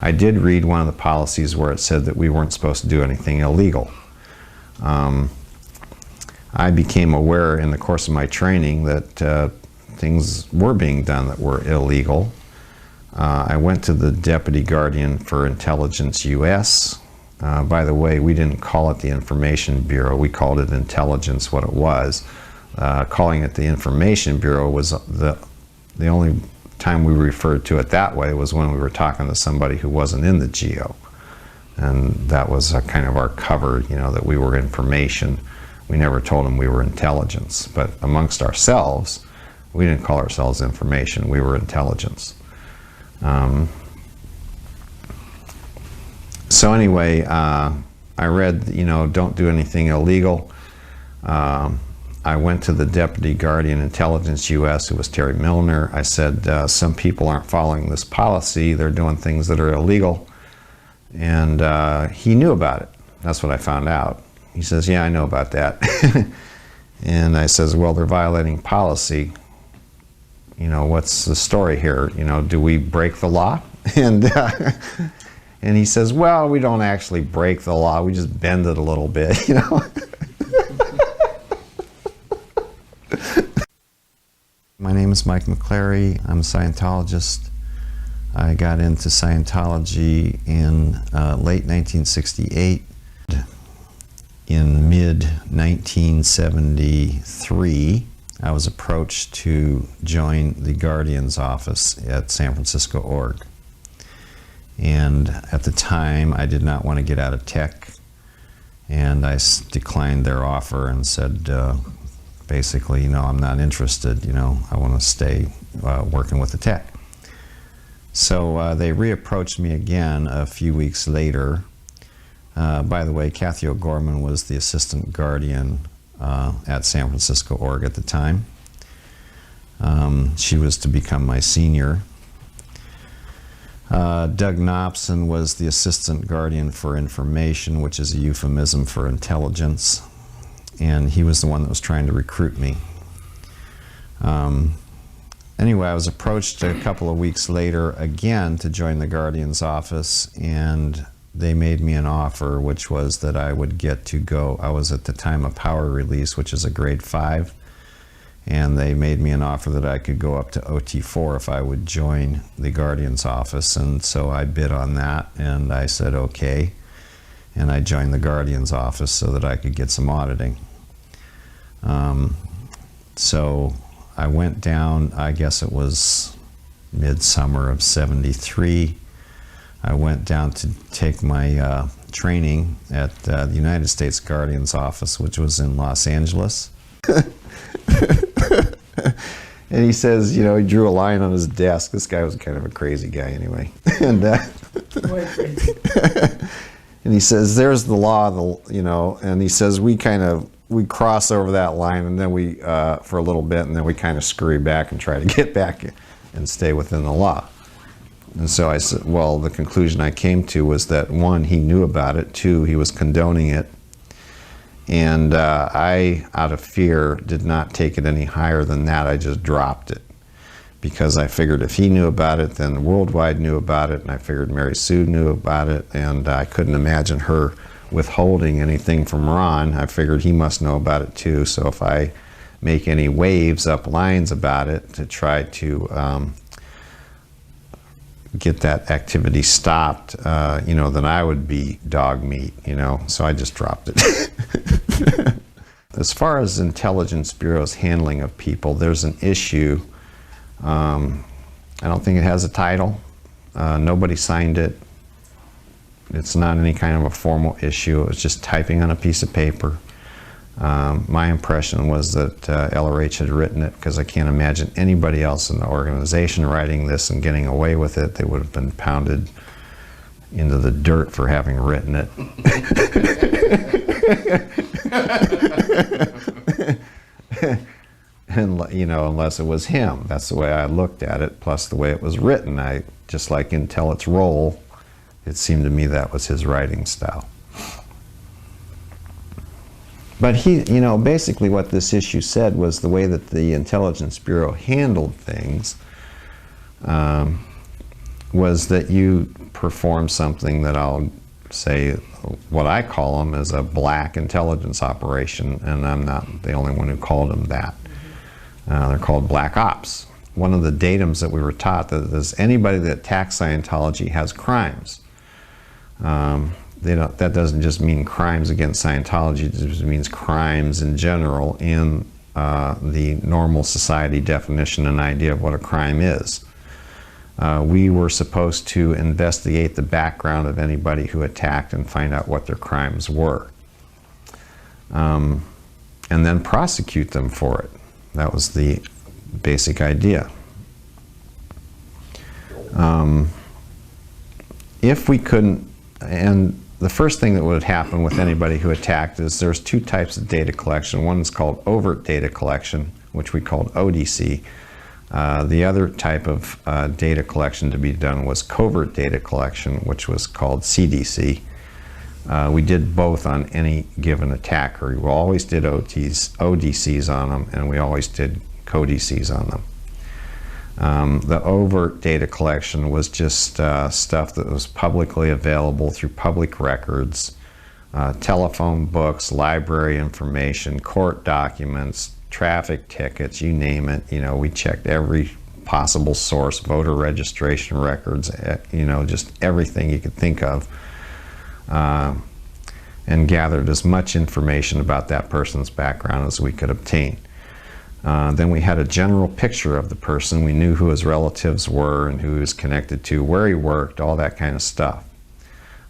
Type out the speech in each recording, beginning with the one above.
I did read one of the policies where it said that we weren't supposed to do anything illegal. I became aware in the course of my training that things were being done that were illegal. I went to the Deputy Guardian for Intelligence US. By the way, we didn't call it the Information Bureau, we called it Intelligence, what it was. Calling it the Information Bureau was the only time we referred to it that way was when we were talking to somebody who wasn't in the GO. And that was kind of our cover, you know, that we were information. We never told them we were intelligence. But amongst ourselves, we didn't call ourselves information, we were intelligence. So anyway, I read, you know, don't do anything illegal. I went to the Deputy Guardian Intelligence US, who was Terry Milner. I said, some people aren't following this policy. They're doing things that are illegal. And he knew about it. That's what I found out. He says, yeah, I know about that. And I says, well, they're violating policy. You know, what's the story here? You know, do we break the law? And he says, well, we don't actually break the law. We just bend it a little bit, you know. My name is Mike McClary. I'm a Scientologist. I got into Scientology in late 1968. In mid-1973, I was approached to join the Guardian's office at San Francisco Org. And at the time, I did not want to get out of tech, and I declined their offer and said, basically, you know, I'm not interested, you know, I want to stay working with the tech. So they reapproached me again a few weeks later. By the way, Kathy O'Gorman was the assistant guardian at San Francisco Org at the time. She was to become my senior. Doug Knopson was the assistant guardian for information, which is a euphemism for intelligence. And he was the one that was trying to recruit me. Anyway, I was approached a couple of weeks later again to join the Guardian's office, and they made me an offer, which was that I would get to go. I was at the time a power release, which is a grade 5, and they made me an offer that I could go up to OT4 if I would join the Guardian's office. And so I bid on that, and I said okay, and I joined the Guardian's office so that I could get some auditing. So I went down, I guess it was midsummer of '73. I went down to take my training at the United States Guardian's office, which was in Los Angeles. And he says, you know, he drew a line on his desk. This guy was kind of a crazy guy anyway. And and he says, there's the law, you know, and he says, we cross over that line, and then we, for a little bit, and then we kind of scurry back and try to get back and stay within the law. And so I said, well, the conclusion I came to was that, one, he knew about it, two, he was condoning it, and I, out of fear, did not take it any higher than that. I just dropped it, because I figured if he knew about it, then Worldwide knew about it, and I figured Mary Sue knew about it, and I couldn't imagine her withholding anything from Ron. I figured he must know about it too, so if I make any waves up lines about it to try to get that activity stopped, you know, then I would be dog meat, you know, so I just dropped it. As far as Intelligence Bureau's handling of people, there's an issue. I don't think it has a title. Nobody signed it. It's not any kind of a formal issue. It was just typing on a piece of paper. My impression was that LRH had written it, because I can't imagine anybody else in the organization writing this and getting away with it. They would have been pounded into the dirt for having written it. And, you know, unless it was him. That's the way I looked at it, plus the way it was written. Just like Until Its Roll, it seemed to me that was his writing style. But he, you know, basically what this issue said was the way that the Intelligence Bureau handled things was that you perform something that I'll say, what I call them, is a black intelligence operation, and I'm not the only one who called them that. They're called black ops. One of the datums that we were taught that is anybody that attacks Scientology has crimes. That doesn't just mean crimes against Scientology, it just means crimes in general in the normal society definition and idea of what a crime is. We were supposed to investigate the background of anybody who attacked and find out what their crimes were. And then prosecute them for it. That was the basic idea. If we couldn't, and the first thing that would happen with anybody who attacked is there's two types of data collection. One is called overt data collection, which we called ODC. The other type of data collection to be done was covert data collection, which was called CDC. We did both on any given attacker. We always did ODCs on them, and we always did CODCs on them. The overt data collection was just stuff that was publicly available through public records, telephone books, library information, court documents, traffic tickets, you name it. You know, we checked every possible source, voter registration records, you know, just everything you could think of, and gathered as much information about that person's background as we could obtain. Then we had a general picture of the person. We knew who his relatives were and who he was connected to, where he worked, all that kind of stuff.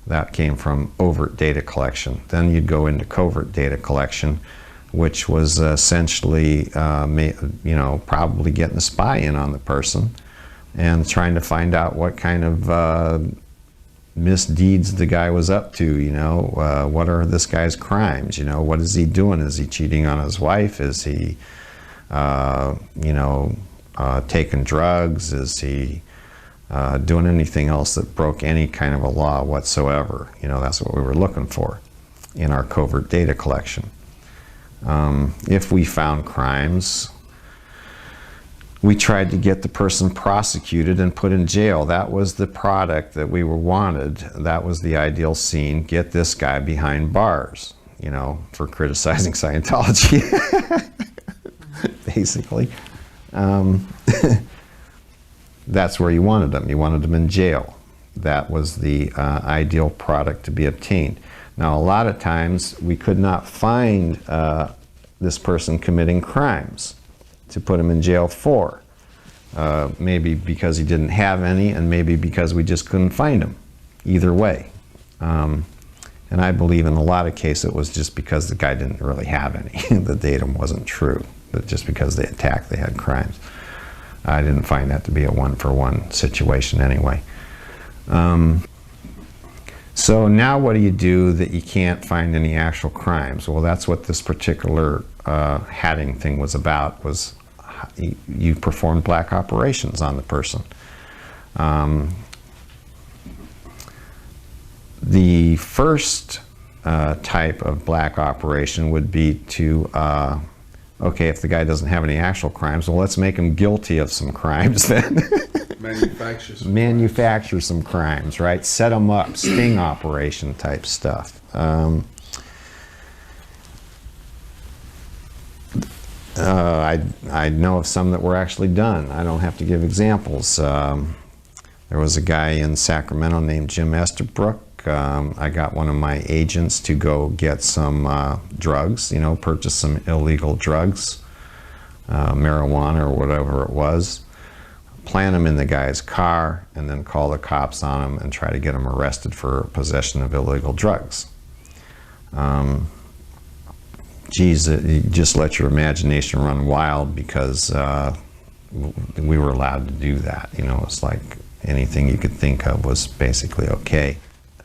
That came from overt data collection. Then you'd go into covert data collection, which was essentially, you know, probably getting a spy in on the person and trying to find out what kind of misdeeds the guy was up to. You know, what are this guy's crimes? You know, what is he doing? Is he cheating on his wife? Is he you know, taking drugs? Is he doing anything else that broke any kind of a law whatsoever? You know, that's what we were looking for in our covert data collection. If we found crimes, we tried to get the person prosecuted and put in jail. That was the product that we wanted. That was the ideal scene. Get this guy behind bars, you know, for criticizing Scientology. Basically. That's where you wanted them. You wanted them in jail. That was the ideal product to be obtained. Now, a lot of times we could not find this person committing crimes to put him in jail for. Maybe because he didn't have any, and maybe because we just couldn't find him. Either way. And I believe in a lot of cases it was just because the guy didn't really have any. The datum wasn't true. But just because they attacked, they had crimes. I didn't find that to be a one-for-one situation anyway. So now what do you do that you can't find any actual crimes? Well, that's what this particular hatting thing was about, was you performed black operations on the person. The first type of black operation would be to okay, if the guy doesn't have any actual crimes, well, let's make him guilty of some crimes then. Manufacture some crimes, right? Set them up, sting operation type stuff. I know of some that were actually done. I don't have to give examples. There was a guy in Sacramento named Jim Estabrook. I got one of my agents to go get some drugs, you know, purchase some illegal drugs, marijuana or whatever it was, plant them in the guy's car, and then call the cops on him and try to get him arrested for possession of illegal drugs. Geez, you just let your imagination run wild, because we were allowed to do that. You know, it's like anything you could think of was basically okay.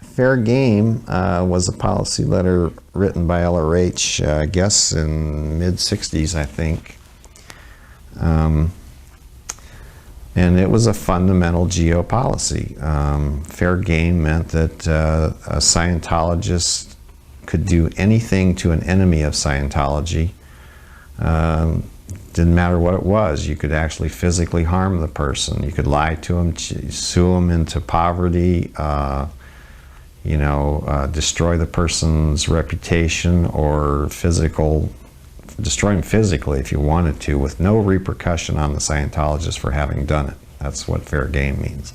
Fair game was a policy letter written by LRH, I guess in mid-60s, I think. And it was a fundamental geopolicy. Fair game meant that a Scientologist could do anything to an enemy of Scientology Didn't matter what it was. You could actually physically harm the person. You could lie to them, sue them into poverty, destroy the person's reputation, or destroy them physically if you wanted to, with no repercussion on the Scientologist for having done it. That's what fair game means.